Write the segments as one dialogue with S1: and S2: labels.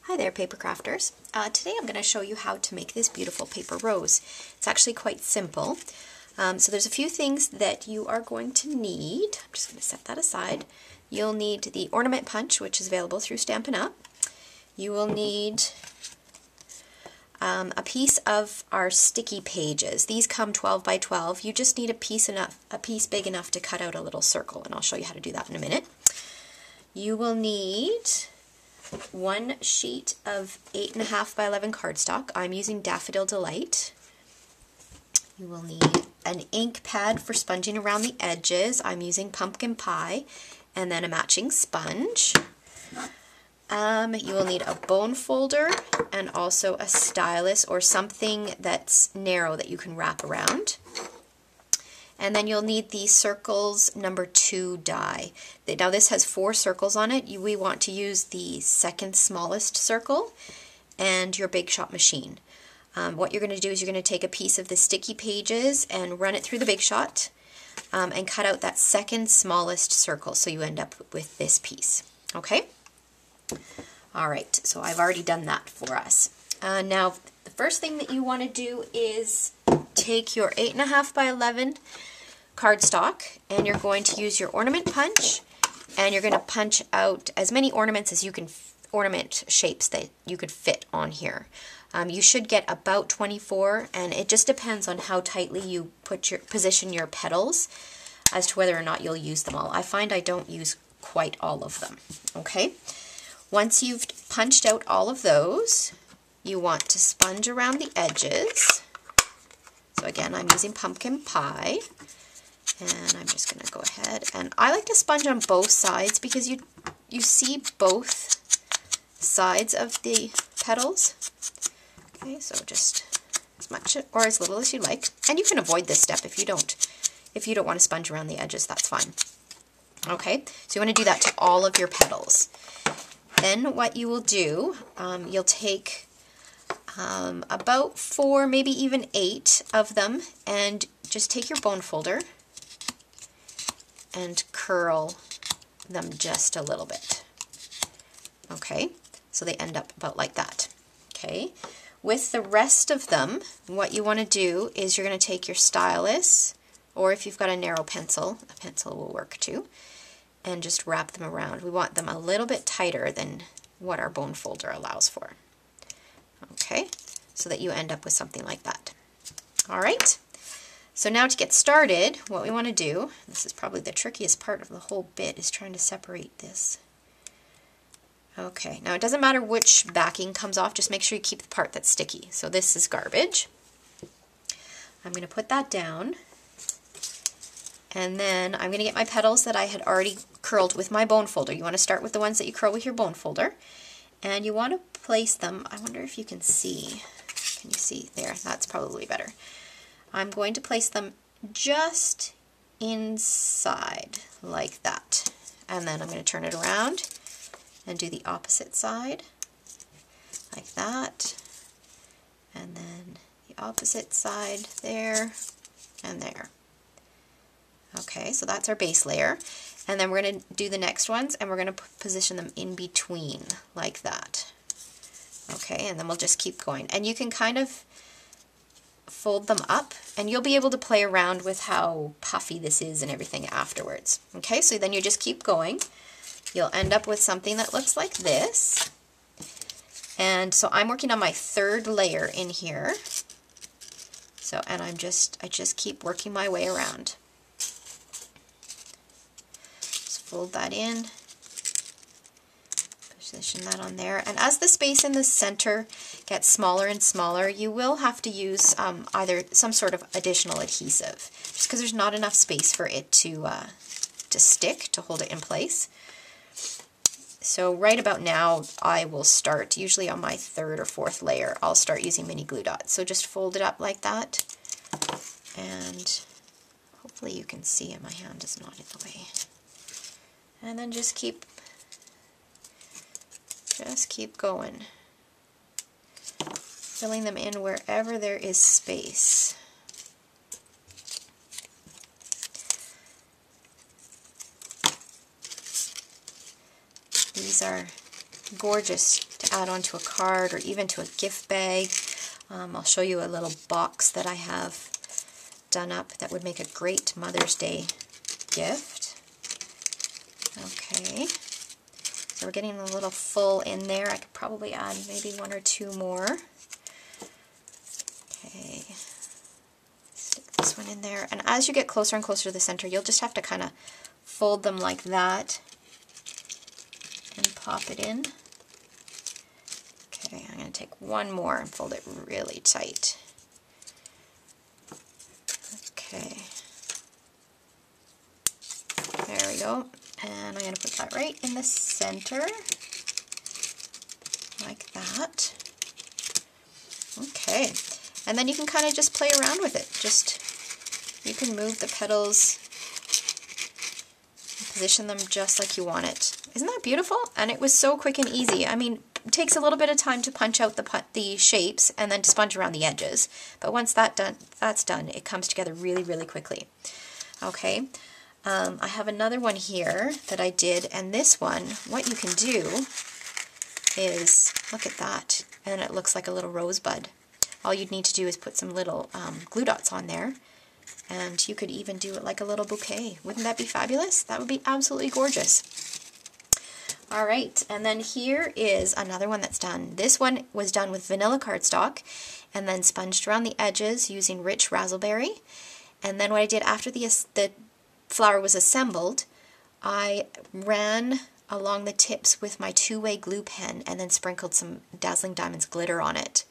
S1: Hi there, paper crafters. Today I'm going to show you how to make this beautiful paper rose. It's actually quite simple. So there's a few things that you are going to need. I'm just going to set that aside. You'll need the ornament punch, which is available through Stampin' Up. You will need a piece of our sticky pages. These come 12 by 12. You just need a piece big enough to cut out a little circle, and I'll show you how to do that in a minute. You will need one sheet of 8.5 by 11 cardstock. I'm using Daffodil Delight. You will need an ink pad for sponging around the edges. I'm using Pumpkin Pie, and then a matching sponge. You will need a bone folder and also a stylus or something that's narrow that you can wrap around. And then you'll need the Circles number 2 die. Now this has 4 circles on it. We want to use the second smallest circle and your Big Shot machine. What you're going to do is you're going to take a piece of the sticky pages and run it through the Big Shot and cut out that second smallest circle, so you end up with this piece. Okay? Alright, so I've already done that for us. Now the first thing that you want to do is take your 8.5 by 11 cardstock, and you're going to use your ornament punch, and you're going to punch out as many ornaments as you can, ornament shapes that you could fit on here. You should get about 24, and it just depends on how tightly you position your petals as to whether or not you'll use them all. I find I don't use quite all of them. Okay, once you've punched out all of those, you want to sponge around the edges. So again, I'm using Pumpkin Pie, and I'm just going to go ahead, and I like to sponge on both sides because you see both sides of the petals. Okay, so just as much or as little as you like, and you can avoid this step if you don't want to sponge around the edges. That's fine. Okay, so you want to do that to all of your petals. Then what you will do, you'll take about 4, maybe even 8 of them, and just take your bone folder and curl them just a little bit. Okay, so they end up about like that. Okay, with the rest of them, what you want to do is you're going to take your stylus, or if you've got a narrow pencil, a pencil will work too, and just wrap them around. We want them a little bit tighter than what our bone folder allows for. Okay, so that you end up with something like that. All right, so now to get started, what we want to do, this is probably the trickiest part of the whole bit, is trying to separate this. Okay, now it doesn't matter which backing comes off, just make sure you keep the part that's sticky. So this is garbage. I'm going to put that down, and then I'm going to get my petals that I had already curled with my bone folder. You want to start with the ones that you curl with your bone folder, and you want to place them, I wonder if you can see, can you see there? That's probably better. I'm going to place them just inside like that, and then I'm going to turn it around and do the opposite side like that, and then the opposite side there and there. Okay, so that's our base layer, and then we're going to do the next ones, and we're going to position them in between like that. Okay, and then we'll just keep going, and you can kind of fold them up, and you'll be able to play around with how puffy this is and everything afterwards. Okay, so then you just keep going. You'll end up with something that looks like this. And so I'm working on my 3rd layer in here. So, and I just keep working my way around. Just fold that in. Position that on there. And as the space in the center gets smaller and smaller, you will have to use either some sort of additional adhesive, just because there's not enough space for it to stick, to hold it in place. So right about now, I will start, usually on my 3rd or 4th layer, I'll start using mini glue dots. So just fold it up like that, and hopefully you can see it, my hand is not in the way. And then just keep going, filling them in wherever there is space. These are gorgeous to add onto a card or even to a gift bag. I'll show you a little box that I have done up that would make a great Mother's Day gift. Okay, so we're getting a little full in there. I could probably add maybe 1 or 2 more. Okay, stick this one in there. And as you get closer and closer to the center, you'll just have to kind of fold them like that and pop it in. Okay, I'm going to take 1 more and fold it really tight. Okay, there we go. And I'm going to put that right in the center, like that. Okay, and then you can kind of just play around with it. You can move the petals, position them just like you want it. Isn't that beautiful? And it was so quick and easy. I mean, it takes a little bit of time to punch out the shapes and then to sponge around the edges. But once that's done, it comes together really, really quickly. Okay. I have another one here that I did, and this one, what you can do is, look at that, and it looks like a little rosebud. All you'd need to do is put some little glue dots on there, and you could even do it like a little bouquet. Wouldn't that be fabulous? That would be absolutely gorgeous. All right, and then here is another one that's done. This one was done with vanilla cardstock and then sponged around the edges using rich raspberry. And then what I did after the flower was assembled, I ran along the tips with my 2-way glue pen and then sprinkled some Dazzling Diamonds glitter on it.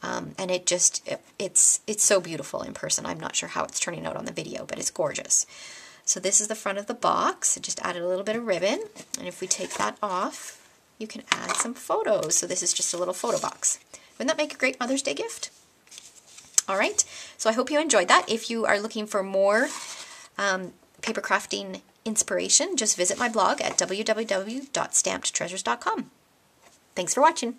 S1: And it's so beautiful in person. I'm not sure how it's turning out on the video, but it's gorgeous. So this is the front of the box. I just added a little bit of ribbon, and if we take that off, you can add some photos. So this is just a little photo box. Wouldn't that make a great Mother's Day gift? All right, so I hope you enjoyed that. If you are looking for more paper crafting inspiration, just visit my blog at www.stampedtreasures.com. Thanks for watching.